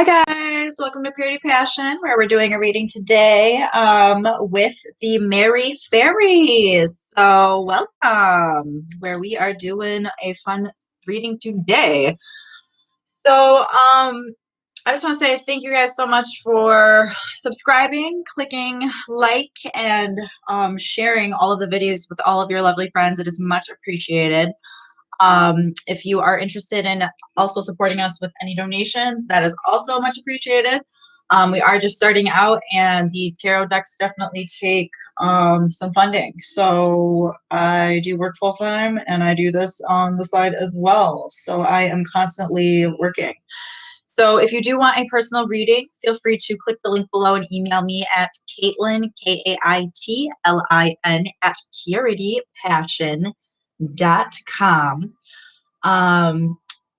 Hi guys, welcome to Purity Passion, where we're doing a reading today with the Merry Fairies. So welcome, where we are doing a fun reading today. So I just want to say thank you guys so much for subscribing, clicking like, and sharing all of the videos with all of your lovely friends. It is much appreciated. If you are interested in also supporting us with any donations, that is also much appreciated. We are just starting out, and the tarot decks definitely take some funding. So I do work full time, and I do this on the side as well. So I am constantly working. So if you do want a personal reading, feel free to click the link below and email me at Caitlin, Kaitlin, at puritypassion.com,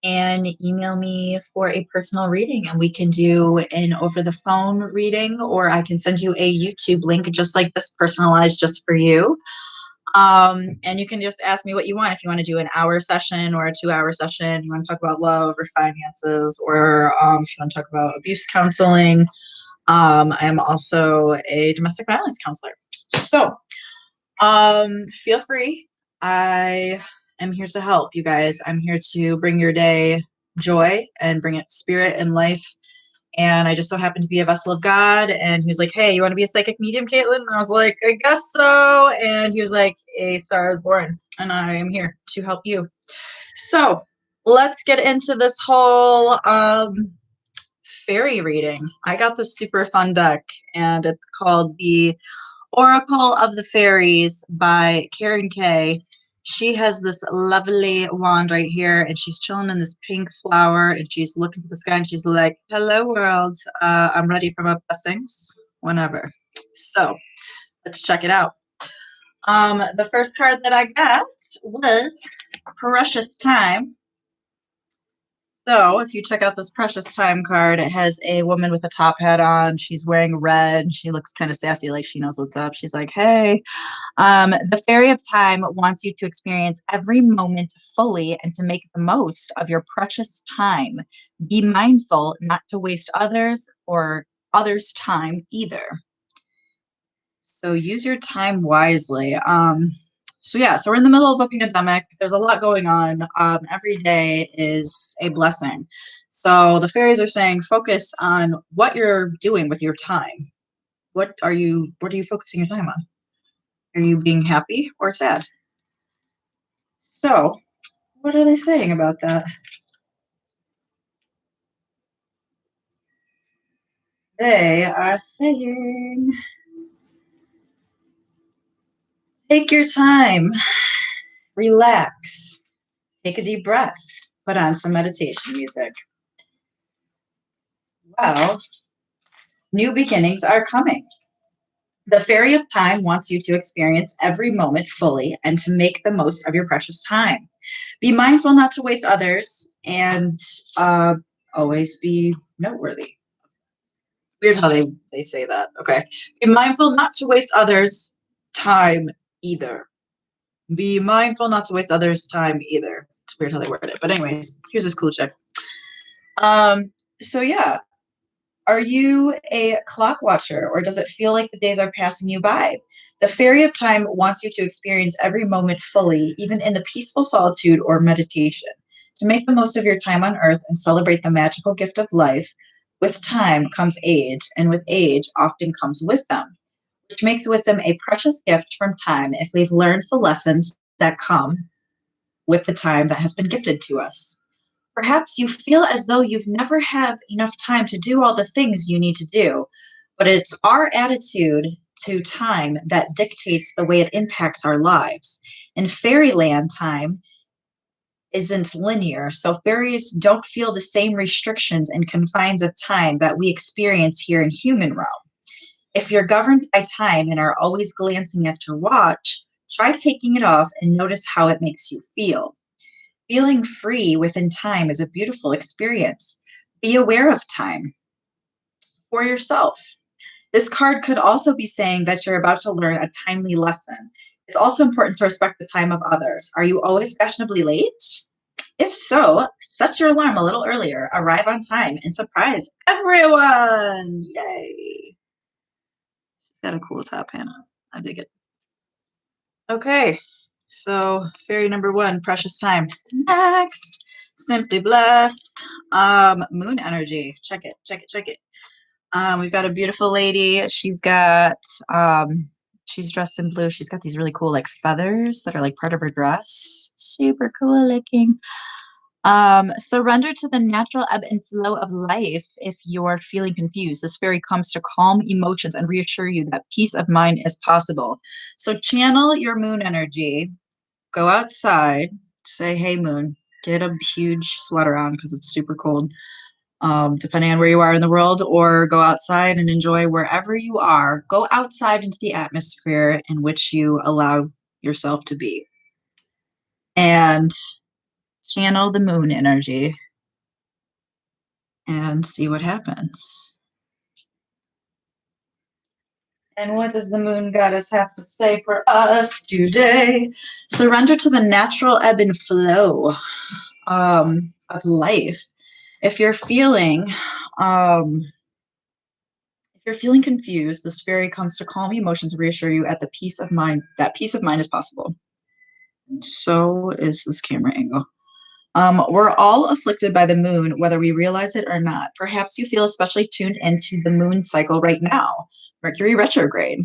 and email me for a personal reading, and we can do an over the phone reading, or I can send you a YouTube link just like this, personalized just for you. And you can just ask me what you want. If you want to do an hour session or a 2 hour session, you want to talk about love or finances, or if you want to talk about abuse counseling. I am also a domestic violence counselor. So feel free. I am here to help you guys. I'm here to bring your day joy and bring it spirit and life. And I just so happened to be a vessel of God. And he was like, "Hey, you want to be a psychic medium, Caitlin?" And I was like, "I guess so." And he was like, "A star is born." And I am here to help you. So let's get into this whole fairy reading. I got this super fun deck, and it's called the Oracle of the Fairies by Karen Kay. She has this lovely wand right here, and she's chilling in this pink flower, and she's looking to the sky, and she's like, "Hello, world. I'm ready for my blessings whenever." So let's check it out. The first card that I got was Precious Time. So if you check out this Precious Time card, it has a woman with a top hat on. She's wearing red. She looks kind of sassy, like she knows what's up. She's like, "Hey, the Fairy of Time wants you to experience every moment fully and to make the most of your precious time. Be mindful not to waste others or others' time either." So use your time wisely. So we're in the middle of a pandemic. There's a lot going on. Every day is a blessing. So the fairies are saying, focus on what you're doing with your time. What are you focusing your time on? Are you being happy or sad? So, what are they saying about that? They are saying, take your time, relax, take a deep breath, put on some meditation music. Well, new beginnings are coming. The Fairy of Time wants you to experience every moment fully and to make the most of your precious time. Be mindful not to waste others, and always be noteworthy. Weird how they say that. Okay. Be mindful not to waste others' time either. Be mindful not to waste others' time either. It's weird how they word it. But anyways, here's this cool check. So yeah. Are you a clock watcher, or does it feel like the days are passing you by? The Fairy of Time wants you to experience every moment fully, even in the peaceful solitude or meditation. To make the most of your time on earth and celebrate the magical gift of life, with time comes age, and with age often comes wisdom, which makes wisdom a precious gift from time if we've learned the lessons that come with the time that has been gifted to us. Perhaps you feel as though you've never have enough time to do all the things you need to do, but it's our attitude to time that dictates the way it impacts our lives. In fairyland, time isn't linear, so fairies don't feel the same restrictions and confines of time that we experience here in human realm. If you're governed by time and are always glancing at your watch, try taking it off and notice how it makes you feel. Feeling free within time is a beautiful experience. Be aware of time for yourself. This card could also be saying that you're about to learn a timely lesson. It's also important to respect the time of others. Are you always fashionably late? If so, set your alarm a little earlier, arrive on time, and surprise everyone. Yay. She's got a cool top, Hannah. I dig it. Okay, so fairy number one, precious time. Next, simply blessed. Moon energy. Check it, check it, check it. We've got a beautiful lady. She's dressed in blue. She's got these really cool like feathers that are like part of her dress. Super cool looking. Surrender to the natural ebb and flow of life if you're feeling confused. This fairy comes to calm emotions and reassure you that peace of mind is possible. So channel your moon energy, go outside, say, hey, moon, get a huge sweater on because it's super cold, depending on where you are in the world, or go outside and enjoy wherever you are. Go outside into the atmosphere in which you allow yourself to be and channel the moon energy and see what happens. And what does the moon goddess have to say for us today? Surrender to the natural ebb and flow of life. If you're feeling um, if you're feeling confused, this fairy comes to calm emotions, reassure you at the peace of mind that peace of mind is possible. And so is this camera angle. We're all afflicted by the moon, whether we realize it or not. Perhaps you feel especially tuned into the moon cycle right now, Mercury retrograde.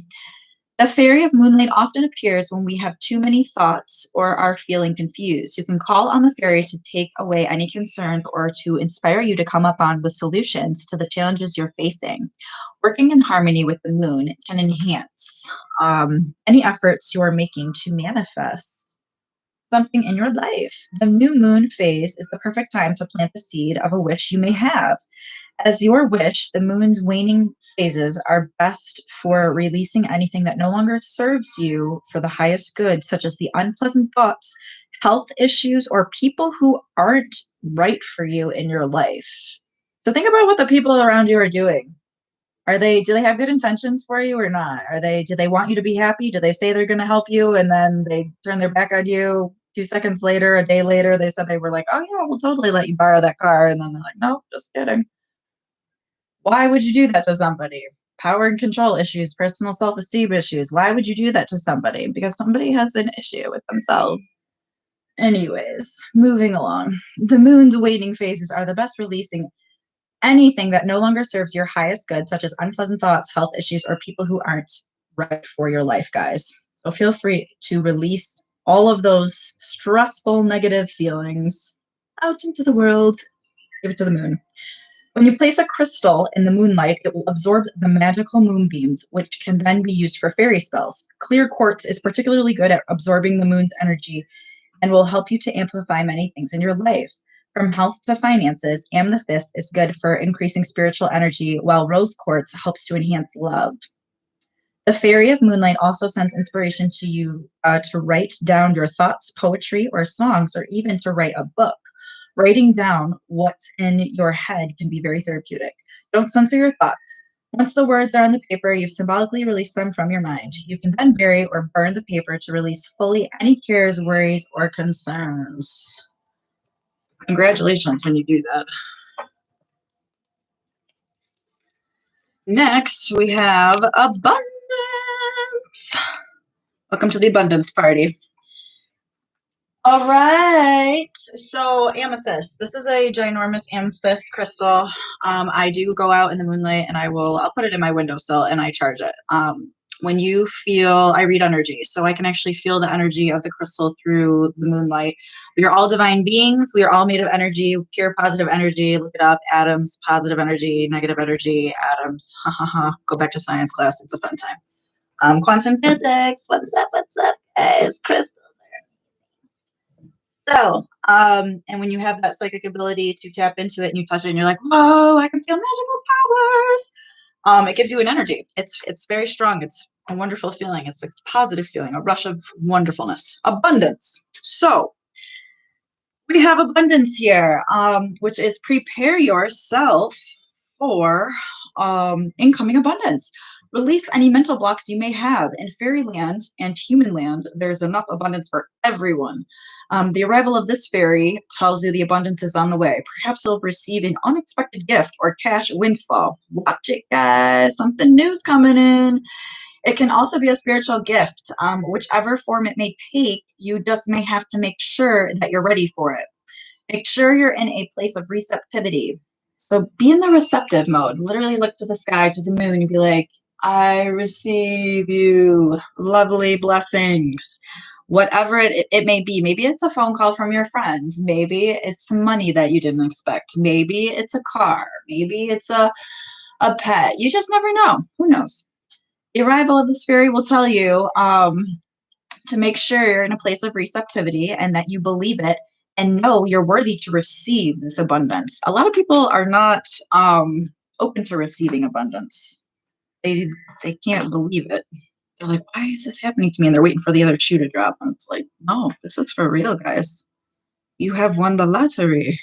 The fairy of moonlight often appears when we have too many thoughts or are feeling confused. You can call on the fairy to take away any concerns or to inspire you to come up on with solutions to the challenges you're facing. Working in harmony with the moon can enhance any efforts you are making to manifest something in your life. The new moon phase is the perfect time to plant the seed of a wish you may have. As your wish, the moon's waning phases are best for releasing anything that no longer serves you for the highest good, such as the unpleasant thoughts, health issues, or people who aren't right for you in your life. So think about what the people around you are doing. Do they have good intentions for you or not? Do they want you to be happy? Do they say they're going to help you and then they turn their back on you 2 seconds later, a day later, they said they were like, oh yeah, we'll totally let you borrow that car. And then they're like, no, just kidding. Why would you do that to somebody? Power and control issues, personal self-esteem issues. Why would you do that to somebody? Because somebody has an issue with themselves. Anyways, moving along. The moon's waning phases are the best releasing anything that no longer serves your highest good, such as unpleasant thoughts, health issues, or people who aren't right for your life, guys. So feel free to release all of those stressful, negative feelings out into the world. Give it to the moon. When you place a crystal in the moonlight, it will absorb the magical moonbeams, which can then be used for fairy spells. Clear quartz is particularly good at absorbing the moon's energy and will help you to amplify many things in your life. From health to finances, amethyst is good for increasing spiritual energy, while rose quartz helps to enhance love. The Fairy of Moonlight also sends inspiration to you to write down your thoughts, poetry, or songs, or even to write a book. Writing down what's in your head can be very therapeutic. Don't censor your thoughts. Once the words are on the paper, you've symbolically released them from your mind. You can then bury or burn the paper to release fully any cares, worries, or concerns. Congratulations when you do that. Next, we have abundance. Welcome to the abundance party. All right. So amethyst. This is a ginormous amethyst crystal. I do go out in the moonlight and I'll put it in my windowsill and I charge it. When you feel, I read energy, so I can actually feel the energy of the crystal through the moonlight. We are all divine beings. We are all made of energy, pure positive energy. Look it up. Atoms, positive energy, negative energy, atoms. Ha ha ha. Go back to science class. It's a fun time. Quantum physics. What's up? What's up, guys? Crystal. So, and when you have that psychic ability to tap into it and you touch it and you're like, whoa, I can feel magical powers. It gives you an energy. It's very strong. It's a wonderful feeling. It's a positive feeling, a rush of wonderfulness, abundance. So we have abundance here, which is prepare yourself for incoming abundance. Release any mental blocks you may have. In fairyland and human land, there's enough abundance for everyone. The arrival of this fairy tells you the abundance is on the way. Perhaps you'll receive an unexpected gift or cash windfall. Watch it, guys. Something new's coming in. It can also be a spiritual gift. Whichever form it may take, you just may have to make sure that you're ready for it. Make sure you're in a place of receptivity. So be in the receptive mode. Literally look to the sky, to the moon, and be like, I receive you. Lovely blessings. Whatever it may be. Maybe it's a phone call from your friends. Maybe it's some money that you didn't expect. Maybe it's a car. Maybe it's a pet. You just never know. Who knows? The arrival of this fairy will tell you to make sure you're in a place of receptivity and that you believe it and know you're worthy to receive this abundance. A lot of people are not open to receiving abundance. They can't believe it. They're like, why is this happening to me? And they're waiting for the other shoe to drop. And it's like, no, this is for real, guys. You have won the lottery.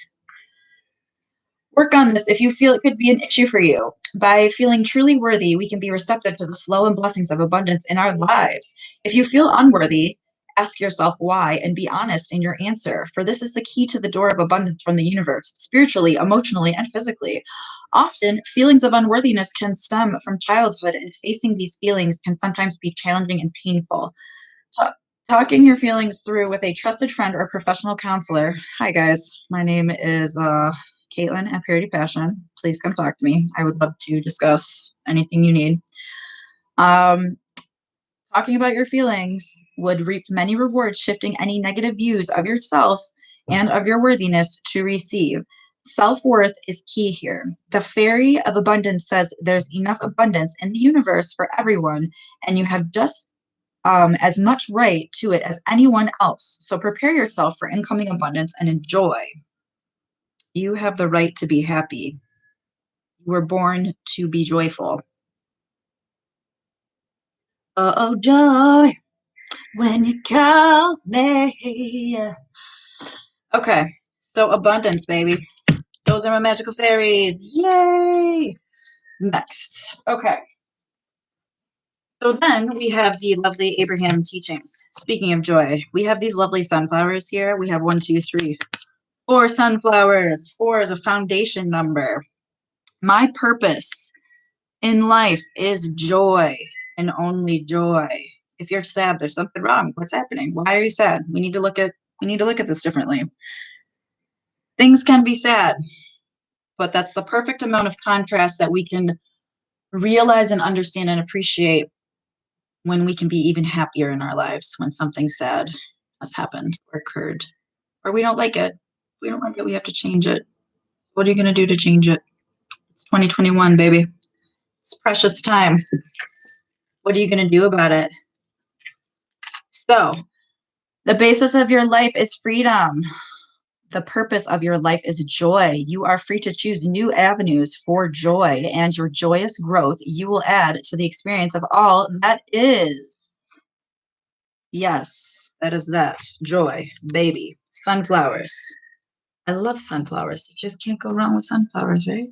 Work on this if you feel it could be an issue for you. By feeling truly worthy, we can be receptive to the flow and blessings of abundance in our lives. If you feel unworthy, ask yourself why and be honest in your answer, for this is the key to the door of abundance from the universe, spiritually, emotionally, and physically. Often, feelings of unworthiness can stem from childhood, and facing these feelings can sometimes be challenging and painful. Talking your feelings through with a trusted friend or professional counselor. Hi, guys. My name is Caitlin at Purity Passion. Please come talk to me. I would love to discuss anything you need. Talking about your feelings would reap many rewards, shifting any negative views of yourself and of your worthiness to receive. Self-worth is key here. The fairy of abundance says there's enough abundance in the universe for everyone, and you have just as much right to it as anyone else. So prepare yourself for incoming abundance and enjoy. You have the right to be happy. You were born to be joyful. Oh, joy, when you call me. Okay, so abundance, baby. Those are my magical fairies. Yay! Next. Okay. So then we have the lovely Abraham teachings. Speaking of joy, we have these lovely sunflowers here. We have 1, 2, 3, 4 sunflowers. 4 is a foundation number. My purpose in life is joy and only joy. If you're sad, there's something wrong. What's happening? Why are you sad? We need to look at this differently. Things can be sad, but that's the perfect amount of contrast that we can realize and understand and appreciate when we can be even happier in our lives when something sad has happened or occurred, or we don't like it. If we don't like it, we have to change it. What are you going to do to change it? It's 2021, baby. It's precious time. What are you going to do about it? So, the basis of your life is freedom. The purpose of your life is joy. You are free to choose new avenues for joy, and your joyous growth you will add to the experience of all that is. Yes, that is that. Joy, baby. Sunflowers. I love sunflowers. You just can't go wrong with sunflowers, right?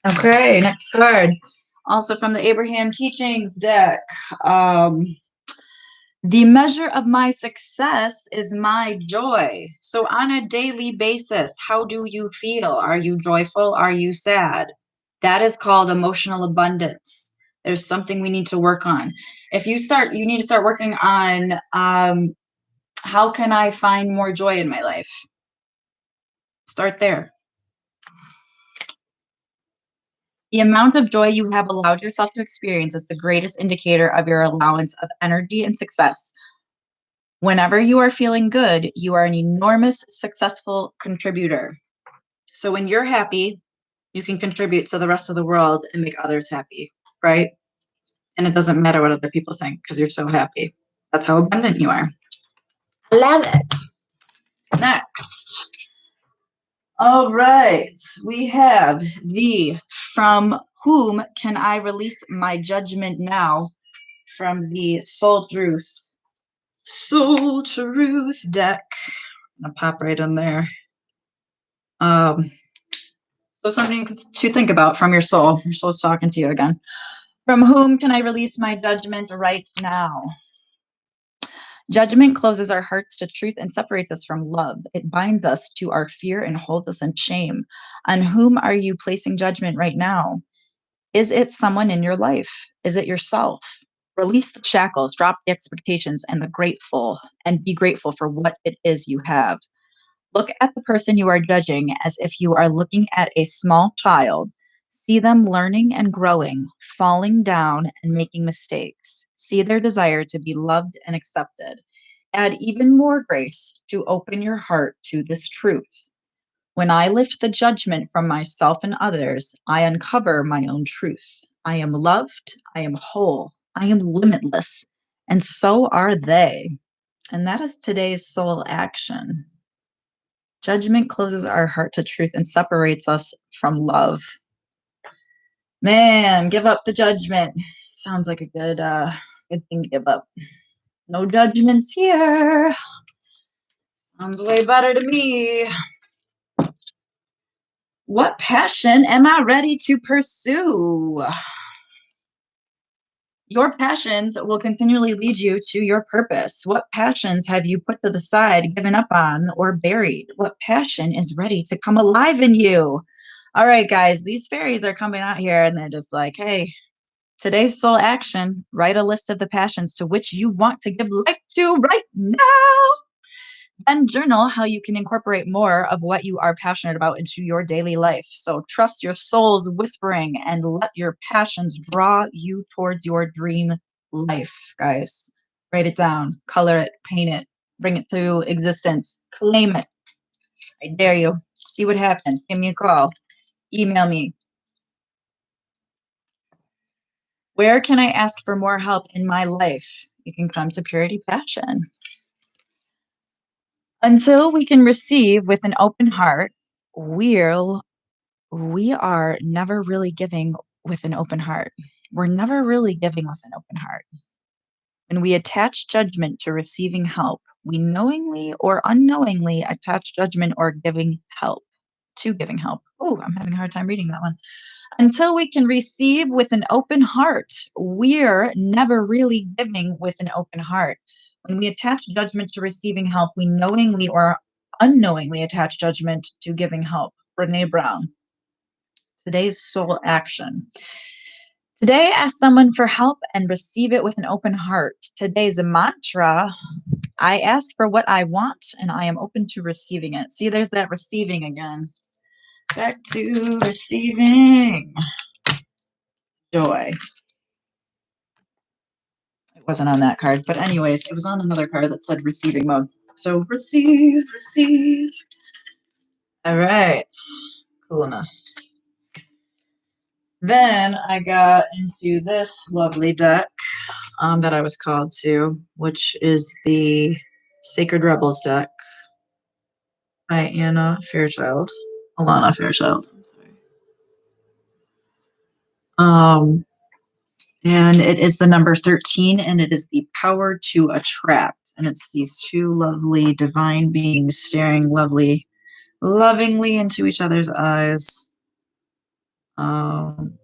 Okay, next card. Also from the Abraham Teachings deck. The measure of my success is my joy. So on a daily basis, how do you feel? Are you joyful? Are you sad? That is called emotional abundance. There's something we need to work on. You need to start working on how can I find more joy in my life? Start there. The amount of joy you have allowed yourself to experience is the greatest indicator of your allowance of energy and success. Whenever you are feeling good, you are an enormous successful contributor. So when you're happy, you can contribute to the rest of the world and make others happy, right? And it doesn't matter what other people think because you're so happy. That's how abundant you are. I love it. Next. All right. We have the From Whom Can I Release My Judgment Now from the Soul Truth deck. I'll pop right in there. So something to think about from your soul. Your soul's talking to you again. From whom can I release my judgment right now? Judgment closes our hearts to truth and separates us from love. It binds us to our fear and holds us in shame. On whom are you placing judgment right now? Is it someone in your life? Is it yourself? Release the shackles, drop the expectations, and be grateful for what it is you have. Look at the person you are judging as if you are looking at a small child. See them learning and growing, falling down and making mistakes. See their desire to be loved and accepted. Add even more grace to open your heart to this truth. When I lift the judgment from myself and others, I uncover my own truth. I am loved, I am whole, I am limitless, and so are they. And that is today's soul action. Judgment closes our heart to truth and separates us from love. Man, give up the judgment. Sounds like a good thing to give up. No judgments here. Sounds way better to me. What passion am I ready to pursue? Your passions will continually lead you to your purpose. What passions have you put to the side, given up on, or buried? What passion is ready to come alive in you? All right, guys, these fairies are coming out here and they're just like, hey, today's soul action, write a list of the passions to which you want to give life to right now. And journal how you can incorporate more of what you are passionate about into your daily life. So trust your soul's whispering and let your passions draw you towards your dream life, guys. Write it down, color it, paint it, bring it to existence, claim it. I dare you. See what happens. Give me a call. Email me. Where can I ask for more help in my life? You can come to Purity Passion. Until we can receive with an open heart, we'll we are never really giving with an open heart. We're never really giving with an open heart. When we attach judgment to receiving help, we knowingly or unknowingly attach judgment or giving help to giving help. Oh, I'm having a hard time reading that one. Until we can receive with an open heart, we're never really giving with an open heart. When we attach judgment to receiving help, we knowingly or unknowingly attach judgment to giving help. Brene Brown. Today's soul action. Today, ask someone for help and receive it with an open heart. Today's mantra, I ask for what I want and I am open to receiving it. See, there's that receiving again. Back to receiving joy. It wasn't on that card, but anyways, it was on another card that said receiving mode. So receive, receive. All right, coolness. Then I got into this lovely deck that I was called to, which is the Sacred Rebels deck by Alana Fairchild. And it is the number 13, and it is the power to attract. And it's these two lovely divine beings staring lovingly into each other's eyes. And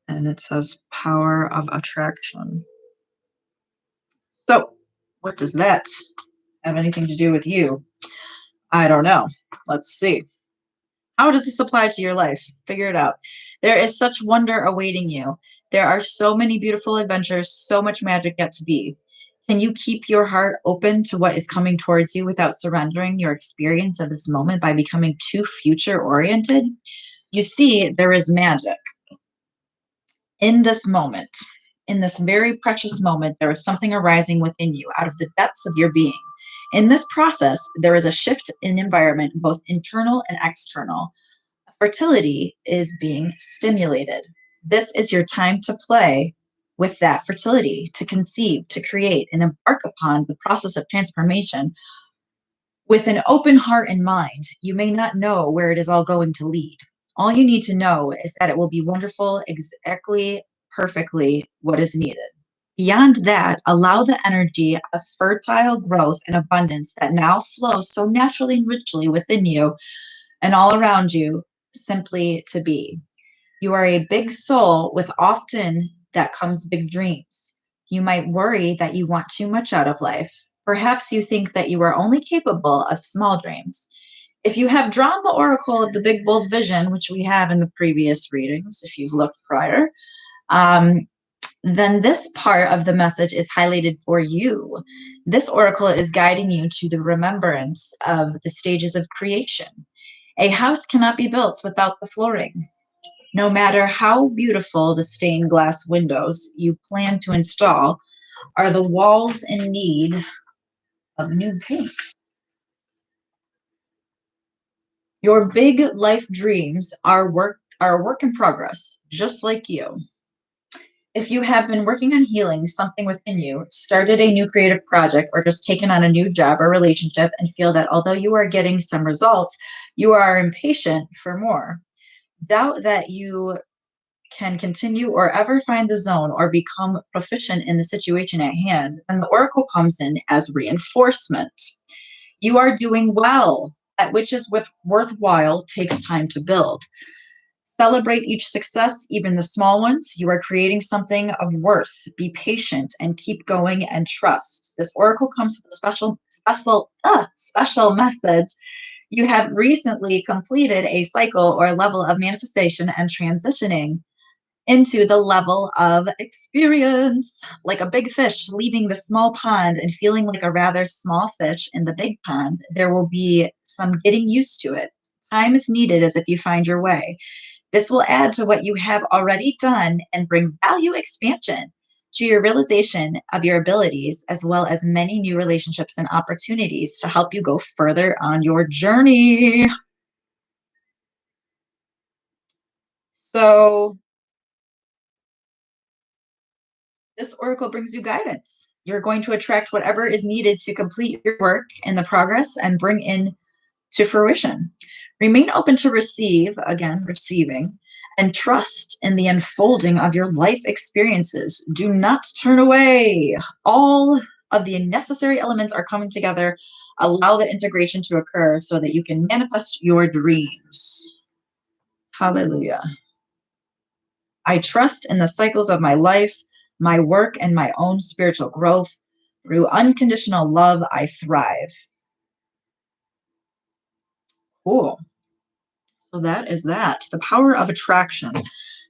it says power of attraction. So, what does that have anything to do with you? I don't know. Let's see. How does this apply to your life? Figure it out. There is such wonder awaiting you. There are so many beautiful adventures, so much magic yet to be. Can you keep your heart open to what is coming towards you without surrendering your experience of this moment by becoming too future oriented? You see, there is magic in this moment. In this very precious moment, there is something arising within you out of the depths of your being. In this process, there is a shift in environment, both internal and external. Fertility is being stimulated. This is your time to play with that fertility, to conceive, to create, and embark upon the process of transformation with an open heart and mind. You may not know where it is all going to lead. All you need to know is that it will be wonderful, exactly, perfectly what is needed. Beyond that, allow the energy of fertile growth and abundance that now flows so naturally and richly within you and all around you simply to be. You are a big soul with often that comes big dreams. You might worry that you want too much out of life. Perhaps you think that you are only capable of small dreams. If you have drawn the oracle of the big bold vision, which we have in the previous readings, if you've looked prior, um, then this part of the message is highlighted for you. This oracle is guiding you to the remembrance of the stages of creation. A house cannot be built without the flooring. No matter how beautiful the stained glass windows you plan to install, are the walls in need of new paint? Your big life dreams are a work in progress, just like you. If you have been working on healing something within you, started a new creative project, or just taken on a new job or relationship and feel that although you are getting some results, you are impatient for more, doubt that you can continue or ever find the zone or become proficient in the situation at hand, then the oracle comes in as reinforcement. You are doing well. That which is worthwhile takes time to build. Celebrate each success, even the small ones. You are creating something of worth. Be patient and keep going and trust. This oracle comes with a special message. You have recently completed a cycle or level of manifestation and transitioning into the level of experience, like a big fish leaving the small pond and feeling like a rather small fish in the big pond. There will be some getting used to it. Time is needed as if you find your way. This will add to what you have already done and bring value expansion to your realization of your abilities, as well as many new relationships and opportunities to help you go further on your journey. So, this oracle brings you guidance. You're going to attract whatever is needed to complete your work in the progress and bring in to fruition. Remain open to receive, again, receiving, and trust in the unfolding of your life experiences. Do not turn away. All of the necessary elements are coming together. Allow the integration to occur so that you can manifest your dreams. Hallelujah. I trust in the cycles of my life, my work, and my own spiritual growth. Through unconditional love, I thrive. Cool. So that is that. The power of attraction.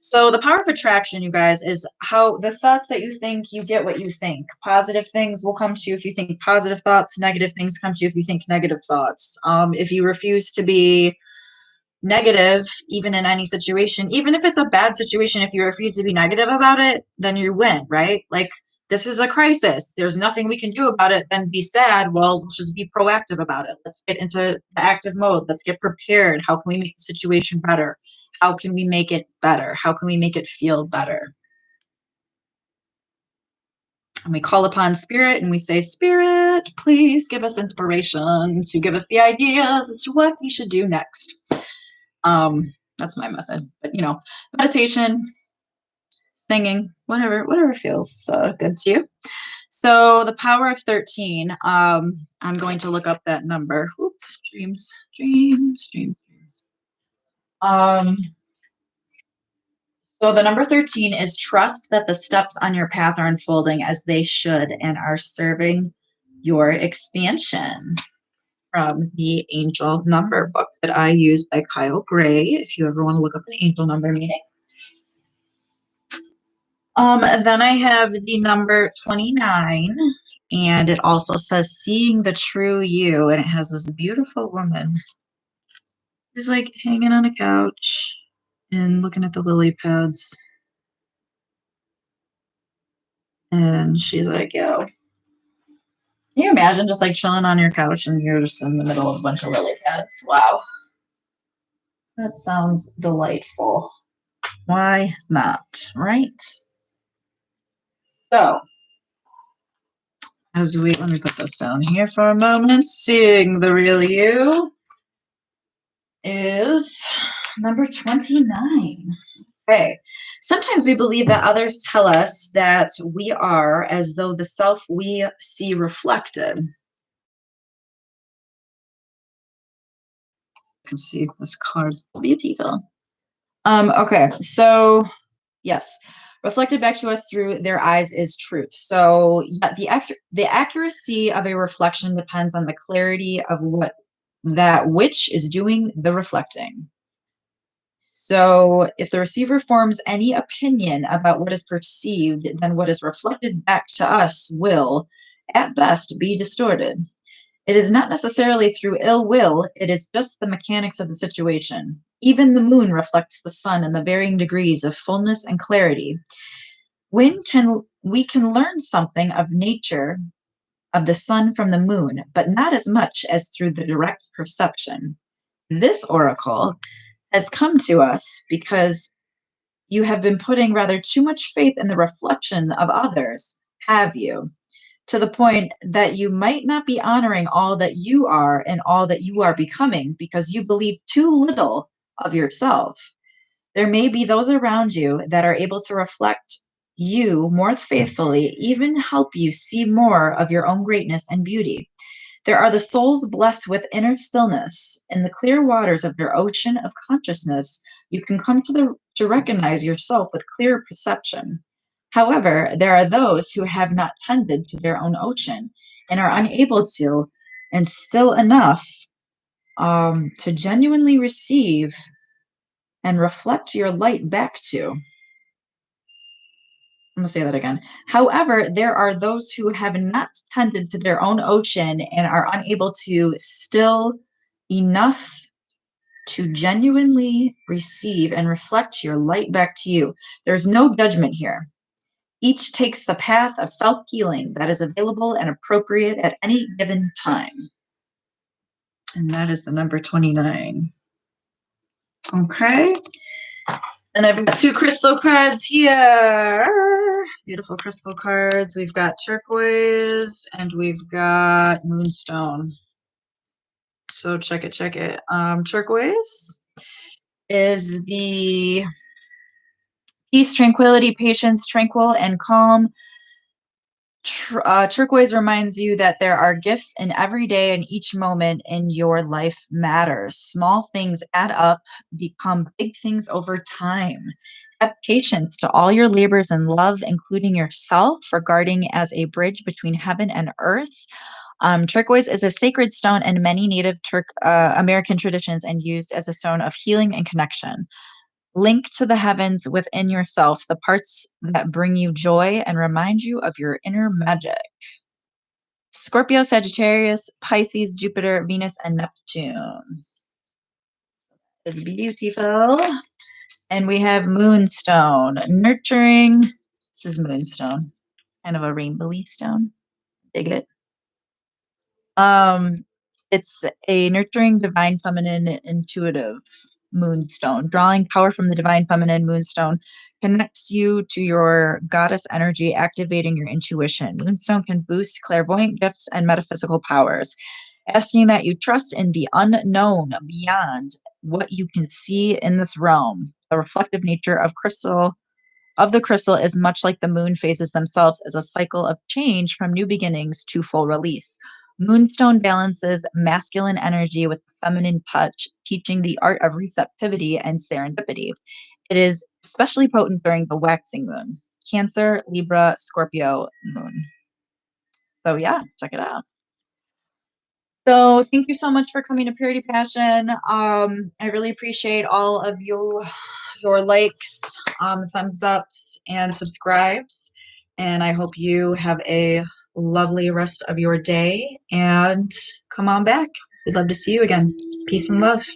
So the power of attraction, you guys, is how the thoughts that you think, you get what you think. Positive things will come to you if you think positive thoughts. Negative things come to you if you think negative thoughts. If you refuse to be negative, even in any situation, even if it's a bad situation, if you refuse to be negative about it, then you win, right? Like, this is a crisis. There's nothing we can do about it. Then be sad. Well, let's just be proactive about it. Let's get into the active mode. Let's get prepared. How can we make the situation better? How can we make it better? How can we make it feel better? And we call upon spirit and we say, Spirit, please give us inspiration to give us the ideas as to what we should do next. That's my method. But meditation, singing, whatever feels good to you. So the power of 13. I'm going to look up that number. Oops, dreams. Um, so the number 13 is trust that the steps on your path are unfolding as they should and are serving your expansion. From the Angel Number book that I use by Kyle Gray, if you ever want to look up an angel number meeting. Then I have the number 29, and it also says seeing the true you, and it has this beautiful woman who's like hanging on a couch and looking at the lily pads. And she's like, yo, can you imagine just like chilling on your couch and you're just in the middle of a bunch of lily pads? Wow. That sounds delightful. Why not, right? So, let me put this down here for a moment. Seeing the real you is number 29. Okay. Sometimes we believe that others tell us that we are as though the self we see reflected. You can see this card. Beautiful. Okay. So, yes. reflected back to us through their eyes is truth. So yeah, the accuracy of a reflection depends on the clarity of what that which is doing the reflecting. So if the receiver forms any opinion about what is perceived, then what is reflected back to us will, at best, be distorted. It is not necessarily through ill will, it is just the mechanics of the situation. Even the moon reflects the sun in the varying degrees of fullness and clarity. When can we can learn something of nature of the sun from the moon, but not as much as through the direct perception. This oracle has come to us because you have been putting rather too much faith in the reflection of others, have you? To the point that you might not be honoring all that you are and all that you are becoming because you believe too little of yourself. There may be those around you that are able to reflect you more faithfully, even help you see more of your own greatness and beauty. There are the souls blessed with inner stillness. In the clear waters of their ocean of consciousness, you can come to recognize yourself with clear perception. However, there are those who have not tended to their own ocean and are unable to, and still enough to genuinely receive and reflect your light back to. I'm going to say that again. However, there are those who have not tended to their own ocean and are unable to still enough to genuinely receive and reflect your light back to you. There's no judgment here. Each takes the path of self healing that is available and appropriate at any given time. And that is the number 29. Okay. And I've got two crystal cards here. Beautiful crystal cards. We've got turquoise and we've got moonstone. So check it, check it. Turquoise is the peace, tranquility, patience, tranquil, and calm. Turquoise reminds you that there are gifts in every day and each moment in your life matters. Small things add up, become big things over time. Have patience to all your labors in love, including yourself, regarding as a bridge between heaven and earth. Turquoise is a sacred stone in many Native American traditions and used as a stone of healing and connection. Link to the heavens within yourself, the parts that bring you joy and remind you of your inner magic. Scorpio, Sagittarius, Pisces, Jupiter, Venus, and Neptune. It's beautiful. And we have Moonstone, nurturing. This is Moonstone. It's kind of a rainbowy stone. Dig it. It's a nurturing, divine, feminine, intuitive moonstone. Drawing power from the divine feminine moonstone connects you to your goddess energy, activating your intuition. Moonstone can boost clairvoyant gifts and metaphysical powers, asking that you trust in the unknown beyond what you can see in this realm. The reflective nature of the crystal is much like the moon phases themselves as a cycle of change from new beginnings to full release. Moonstone balances masculine energy with feminine touch, teaching the art of receptivity and serendipity. It is especially potent during the waxing moon, Cancer, Libra, Scorpio moon. So, yeah, check it out. So thank you so much for coming to Purity Passion. I really appreciate all of your likes, thumbs ups, and subscribes. And I hope you have a lovely rest of your day. And come on back. We'd love to see you again. Peace and love.